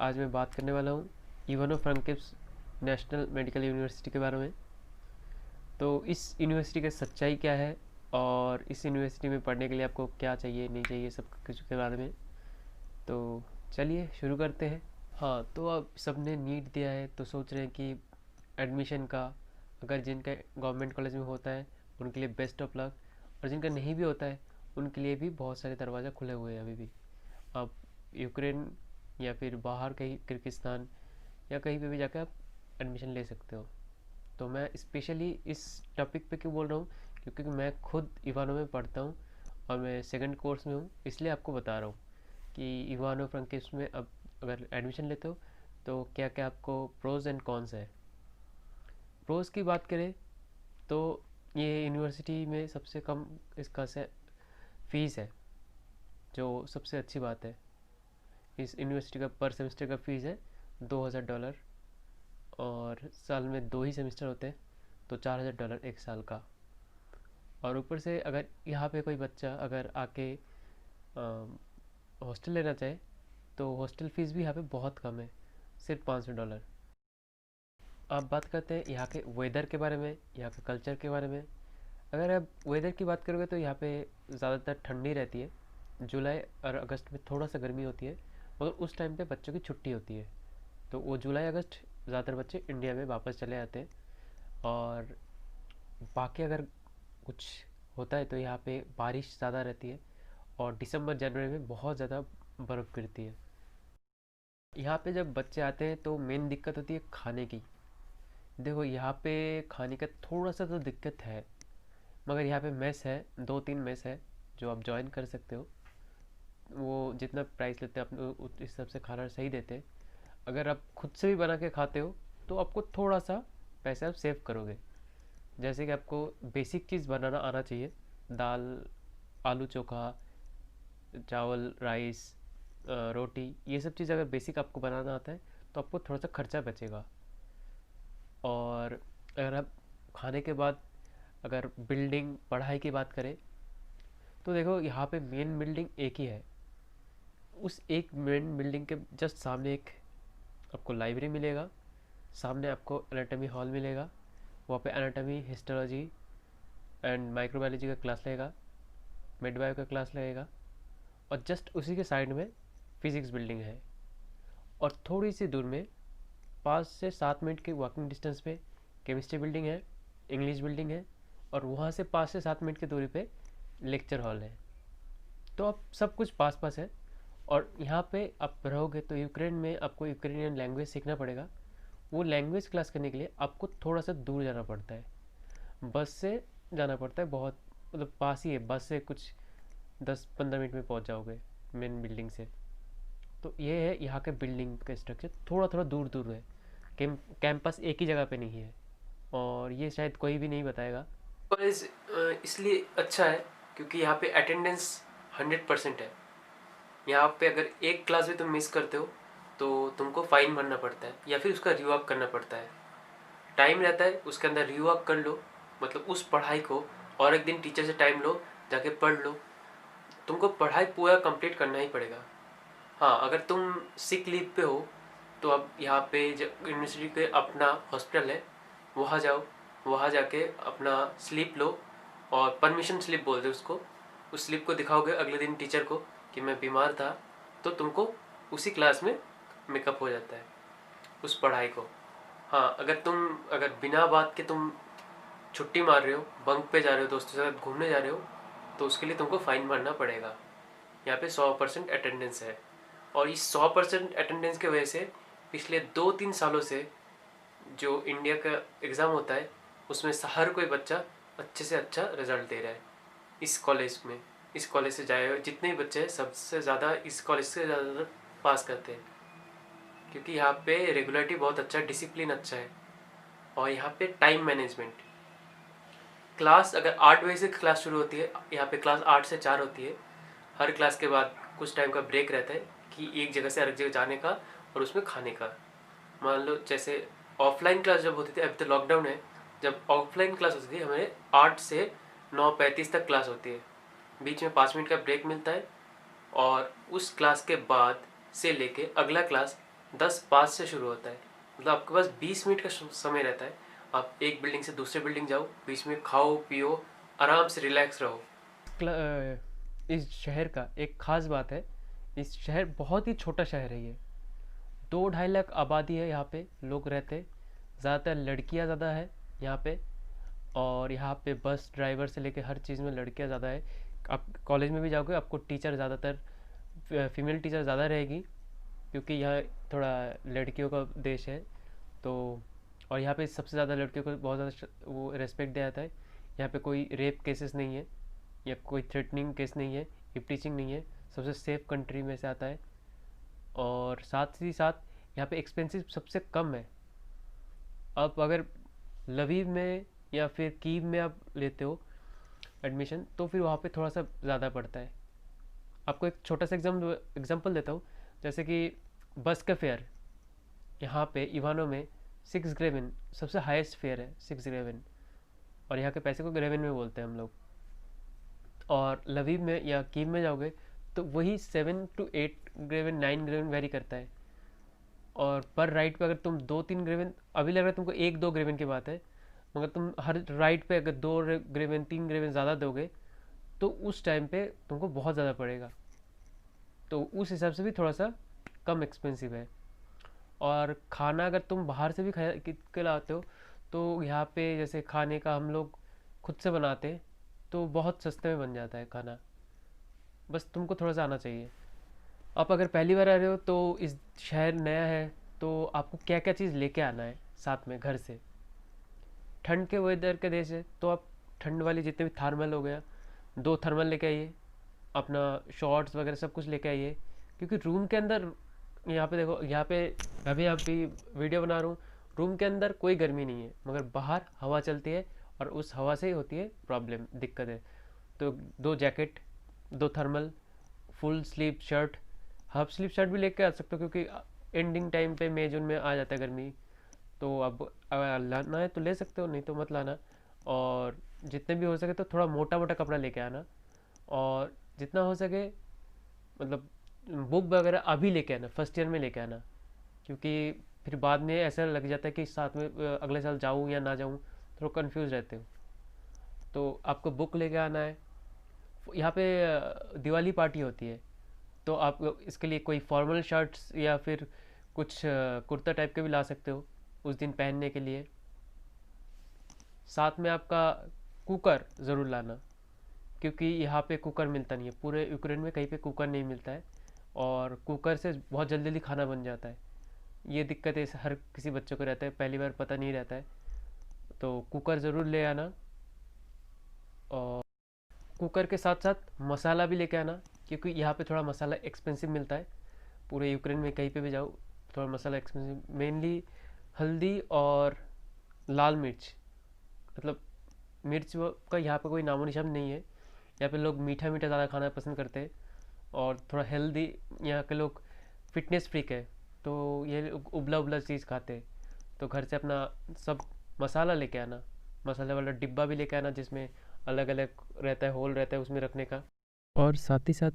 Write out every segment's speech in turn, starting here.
आज मैं बात करने वाला हूँ इवानो फ्रैंकिव्स नेशनल मेडिकल यूनिवर्सिटी के बारे में। तो इस यूनिवर्सिटी की सच्चाई क्या है और इस यूनिवर्सिटी में पढ़ने के लिए आपको क्या चाहिए नहीं चाहिए सब कुछ के बारे में। तो चलिए शुरू करते हैं। हाँ, तो अब सबने नीट दिया है तो सोच रहे हैं कि एडमिशन का अगर जिनका गवर्नमेंट कॉलेज में होता है उनके लिए बेस्ट ऑफ लक, और जिनका नहीं भी होता है उनके लिए भी बहुत सारे दरवाज़ा खुले हुए हैं अभी भी। आप यूक्रेन या फिर बाहर कहीं किर्गिस्तान या कहीं पे भी जाकर आप एडमिशन ले सकते हो। तो मैं स्पेशली इस टॉपिक पे क्यों बोल रहा हूँ, क्योंकि मैं खुद इवानो में पढ़ता हूँ और मैं सेकंड कोर्स में हूँ, इसलिए आपको बता रहा हूँ कि इवानो फ्रैंकिव्स में अब अगर एडमिशन लेते हो तो क्या क्या आपको प्रोज एंड कॉन्स है। प्रोज की बात करें तो ये यूनिवर्सिटी में सबसे कम इसका से फीस है, जो सबसे अच्छी बात है। इस यूनिवर्सिटी का पर सेमेस्टर का फ़ीस है $2000, और साल में 2 ही सेमेस्टर होते हैं तो $4000 एक साल का। और ऊपर से अगर यहाँ पे कोई बच्चा अगर आके हॉस्टल लेना चाहे तो हॉस्टल फ़ीस भी यहाँ पे बहुत कम है, सिर्फ $500। अब बात करते हैं यहाँ के वेदर के बारे में, यहाँ के कल्चर के बारे में। अगर आप वेदर की बात करोगे तो यहाँ पे ज़्यादातर ठंडी रहती है। जुलाई और अगस्त में थोड़ा सा गर्मी होती है, मगर उस टाइम पे बच्चों की छुट्टी होती है तो वो जुलाई अगस्त ज़्यादातर बच्चे इंडिया में वापस चले आते हैं। और बाकी अगर कुछ होता है तो यहाँ पे बारिश ज़्यादा रहती है और दिसंबर जनवरी में बहुत ज़्यादा बर्फ़ गिरती है। यहाँ पे जब बच्चे आते हैं तो मेन दिक्कत होती है खाने की। देखो यहाँ पे खाने का थोड़ा सा तो दिक्कत है, मगर यहाँ पे मेस है, 2-3 मेस है जो आप ज्वाइन कर सकते हो। वो जितना प्राइस लेते हैं अपने उस हिसाब से खाना सही देते हैं। अगर आप खुद से भी बना के खाते हो तो आपको थोड़ा सा पैसे आप सेव करोगे। जैसे कि आपको बेसिक चीज़ बनाना आना चाहिए, दाल, आलू चोखा, चावल, राइस, रोटी, ये सब चीज़ अगर बेसिक आपको बनाना आता है तो आपको थोड़ा सा खर्चा बचेगा। और अगर आप खाने के बाद अगर बिल्डिंग पढ़ाई की बात करें तो देखो यहाँ पे मेन बिल्डिंग एक ही है। उस एक मेन बिल्डिंग के जस्ट सामने एक आपको लाइब्रेरी मिलेगा, सामने आपको एनाटॉमी हॉल मिलेगा, वहाँ पे एनाटॉमी, हिस्टोलॉजी एंड माइक्रोबायोलॉजी का क्लास लगेगा, मिडवाइफ का क्लास लगेगा। और जस्ट उसी के साइड में फिज़िक्स बिल्डिंग है। और थोड़ी सी दूर में 5 से 7 मिनट के वॉकिंग डिस्टेंस पे केमिस्ट्री बिल्डिंग है, इंग्लिश बिल्डिंग है, और वहाँ से 5 से 7 मिनट की दूरी पे लेक्चर हॉल है। तो अब सब कुछ पास पास है। और यहाँ पे आप रहोगे तो यूक्रेन में आपको यूक्रेनियन लैंग्वेज सीखना पड़ेगा। वो लैंग्वेज क्लास करने के लिए आपको थोड़ा सा दूर जाना पड़ता है, बस से जाना पड़ता है। बहुत मतलब पास ही है, बस से कुछ 10-15 मिनट में पहुँच जाओगे मेन बिल्डिंग से। तो ये है यहाँ के बिल्डिंग का स्ट्रक्चर, थोड़ा थोड़ा दूर दूर है। कैंपस एक ही जगह पे नहीं है, और ये शायद कोई भी नहीं बताएगा। कॉलेज इसलिए अच्छा है क्योंकि यहाँ पे अटेंडेंस 100% है। यहाँ पे अगर एक क्लास भी तुम मिस करते हो तो तुमको फाइन भरना पड़ता है या फिर उसका रिवॉक करना पड़ता है। टाइम रहता है उसके अंदर रिवॉक कर लो, मतलब उस पढ़ाई को और एक दिन टीचर से टाइम लो, जाके पढ़ लो। तुमको पढ़ाई पूरा कंप्लीट करना ही पड़ेगा। हाँ, अगर तुम सिक लीव पे हो तो अब यहाँ पे यूनिवर्सिटी के अपना हॉस्पिटल है, वहाँ जाओ, वहाँ जाके अपना स्लिप लो, और परमिशन स्लिप बोलते हैं उसको। उस स्लिप को दिखाओगे अगले दिन टीचर को कि मैं बीमार था, तो तुमको उसी क्लास में मेकअप हो जाता है उस पढ़ाई को। हाँ, अगर बिना बात के तुम छुट्टी मार रहे हो, बंक पे जा रहे हो, दोस्तों के साथ घूमने जा रहे हो, तो उसके लिए तुमको फाइन भरना पड़ेगा। यहाँ पे 100% अटेंडेंस है, और इस 100% अटेंडेंस की वजह से पिछले 2-3 सालों से जो इंडिया का एग्ज़ाम होता है उसमें हर कोई बच्चा अच्छे से अच्छा रिजल्ट दे रहा है इस कॉलेज में। इस कॉलेज से जाए हुए जितने भी बच्चे हैं सबसे ज़्यादा इस कॉलेज से ज़्यादा पास करते हैं, क्योंकि यहाँ पे रेगुलरिटी बहुत अच्छा है, डिसिप्लिन अच्छा है, और यहाँ पे टाइम मैनेजमेंट। क्लास अगर 8 बजे से क्लास शुरू होती है, यहाँ पे क्लास 8 से 4 होती है। हर क्लास के बाद कुछ टाइम का ब्रेक रहता है कि एक जगह से हर जगह जाने का और उसमें खाने का। मान लो जैसे ऑफलाइन क्लास जब होती थी, अभी तो लॉकडाउन है, जब ऑफलाइन क्लास होती थी हमें 8 से 9:35 तक क्लास होती है, बीच में 5 मिनट का ब्रेक मिलता है, और उस क्लास के बाद से लेके अगला क्लास 10:05 से शुरू होता है। मतलब आपके पास 20 मिनट का समय रहता है। आप एक बिल्डिंग से दूसरे बिल्डिंग जाओ, बीच में खाओ पियो, आराम से रिलैक्स रहो। इस शहर का एक ख़ास बात है, इस शहर बहुत ही छोटा शहर है ये। 2-2.5 लाख आबादी है यहाँ पे, लोग रहते। ज़्यादातर लड़कियाँ ज़्यादा है यहाँ पे। और यहाँ पे बस ड्राइवर से लेके हर चीज़ में लड़कियाँ ज़्यादा है। आप कॉलेज में भी जाओगे, आपको टीचर ज़्यादातर फीमेल टीचर ज़्यादा रहेगी, क्योंकि यहाँ थोड़ा लड़कियों का देश है। तो और यहाँ पे सबसे ज़्यादा लड़कियों को बहुत ज़्यादा वो रेस्पेक्ट दिया जाता है। यहाँ पे कोई रेप केसेस नहीं है, या कोई थ्रेटनिंग केस नहीं है, हिप टीचिंग नहीं है। सबसे सेफ कंट्री में से आता है। और साथ ही साथ यहाँ पे एक्सपेंसिव सबसे कम है। आप अगर लवीव में या फिर कीव में आप लेते हो एडमिशन, तो फिर वहाँ पे थोड़ा सा ज़्यादा पड़ता है। आपको एक छोटा सा एग्जांपल देता हूँ। जैसे कि बस का फेयर यहाँ पे इवानो में 6 ग्रेविन सबसे हाईएस्ट फेयर है, 6 ग्रेविन। और यहाँ के पैसे को ग्रेविन में बोलते हैं हम लोग। और लवीव में या कीव में जाओगे तो वही 7 to 8 ग्रेविन, 9 ग्रेविन वेरी करता है। और पर राइड पे अगर तुम 2-3 ग्रेविन, अभी लग रहा है तुमको 1-2 ग्रेविन की बात है, मगर तुम हर राइड पे अगर 2 ग्रेविन 3 ग्रेविन ज़्यादा दोगे तो उस टाइम पे तुमको बहुत ज़्यादा पड़ेगा। तो उस हिसाब से भी थोड़ा सा कम एक्सपेंसिव है। और खाना अगर तुम बाहर से भी के लाते हो, तो यहाँ पे जैसे खाने का हम लोग खुद से बनाते हैं, तो बहुत सस्ते में बन जाता है खाना। बस तुमको थोड़ा सा आना चाहिए। आप अगर पहली बार आ रहे हो तो इस शहर नया है, तो आपको क्या क्या चीज़ लेके आना है साथ में घर से। ठंड के वेदर के देश है, तो आप ठंड वाली जितने भी थर्मल हो गया, 2 थर्मल लेके आइए। अपना शॉर्ट्स वगैरह सब कुछ लेके आइए, क्योंकि रूम के अंदर, यहाँ पे देखो, यहाँ पे अभी अभी वीडियो बना रहा हूँ, रूम के अंदर कोई गर्मी नहीं है, मगर बाहर हवा चलती है, और उस हवा से ही होती है प्रॉब्लम, दिक्कत है। तो 2 jacket, 2 thermal, full sleeve shirt, half sleeve shirt भी लेके आ सकते हो, क्योंकि एंडिंग टाइम पे मई जून में आ जाता है गर्मी। तो अब अगर लाना है तो ले सकते हो, नहीं तो मत लाना। और जितने भी हो सके तो थोड़ा मोटा मोटा कपड़ा लेके आना। और जितना हो सके, मतलब बुक वगैरह अभी लेके आना, फर्स्ट ईयर में लेके आना, क्योंकि फिर बाद में ऐसा लग जाता है कि साथ में अगले साल जाऊँ या ना जाऊँ, थोड़ा कंफ्यूज रहते हो। तो आपको बुक लेके आना है। यहाँ पे दिवाली पार्टी होती है, तो आप इसके लिए कोई फॉर्मल शर्ट्स या फिर कुछ कुर्ता टाइप के भी ला सकते हो उस दिन पहनने के लिए। साथ में आपका कुकर ज़रूर लाना, क्योंकि यहाँ पे कुकर मिलता नहीं है, पूरे यूक्रेन में कहीं पे कुकर नहीं मिलता है। और कुकर से बहुत जल्दी जल्दी खाना बन जाता है। ये दिक्कत है, हर किसी बच्चों को रहता है, पहली बार पता नहीं रहता है। तो कुकर ज़रूर ले आना। और कुकर के साथ साथ मसाला भी लेके आना, क्योंकि यहाँ पे थोड़ा मसाला एक्सपेंसिव मिलता है। पूरे यूक्रेन में कहीं पे भी जाओ, थोड़ा मसाला एक्सपेंसिव, मेनली हल्दी और लाल मिर्च। मतलब मिर्च का यहाँ पे कोई नामो निशान नहीं है। यहाँ पे लोग मीठा मीठा ज़्यादा खाना पसंद करते हैं, और थोड़ा हेल्दी। यहाँ के लोग फिटनेस फ्रीक है, तो ये लोग उबला उबला चीज़ खाते हैं। तो घर से अपना सब मसाला लेके आना, मसाले वाला डिब्बा भी लेके आना, जिसमें अलग अलग रहता है, होल रहता है उसमें रखने का। और साथ ही साथ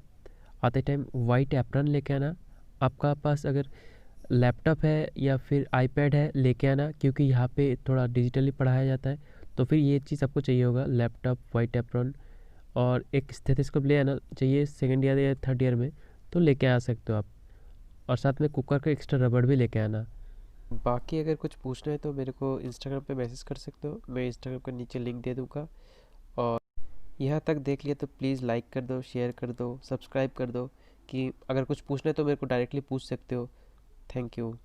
आते टाइम वाइट एप्रन लेके आना। आपका पास अगर लैपटॉप है या फिर आईपैड है, लेके आना, क्योंकि यहाँ पे थोड़ा डिजिटली पढ़ाया जाता है। तो फिर ये चीज़ आपको चाहिए होगा, लैपटॉप, वाइट एप्रन। और एक स्टेथोस्कोप ले आना चाहिए सेकेंड ईयर या थर्ड ईयर में, तो लेके आ सकते हो आप। और साथ में कुकर का एक्स्ट्रा रबड़ भी लेके आना। बाकी अगर कुछ पूछना है तो मेरे को इंस्टाग्राम पे मैसेज कर सकते हो, मैं इंस्टाग्राम का नीचे लिंक दे दूँगा। और यहाँ तक देख लिया तो प्लीज़ लाइक कर दो, शेयर कर दो, सब्सक्राइब कर दो, कि अगर कुछ पूछना है तो मेरे को डायरेक्टली पूछ सकते हो। Thank you.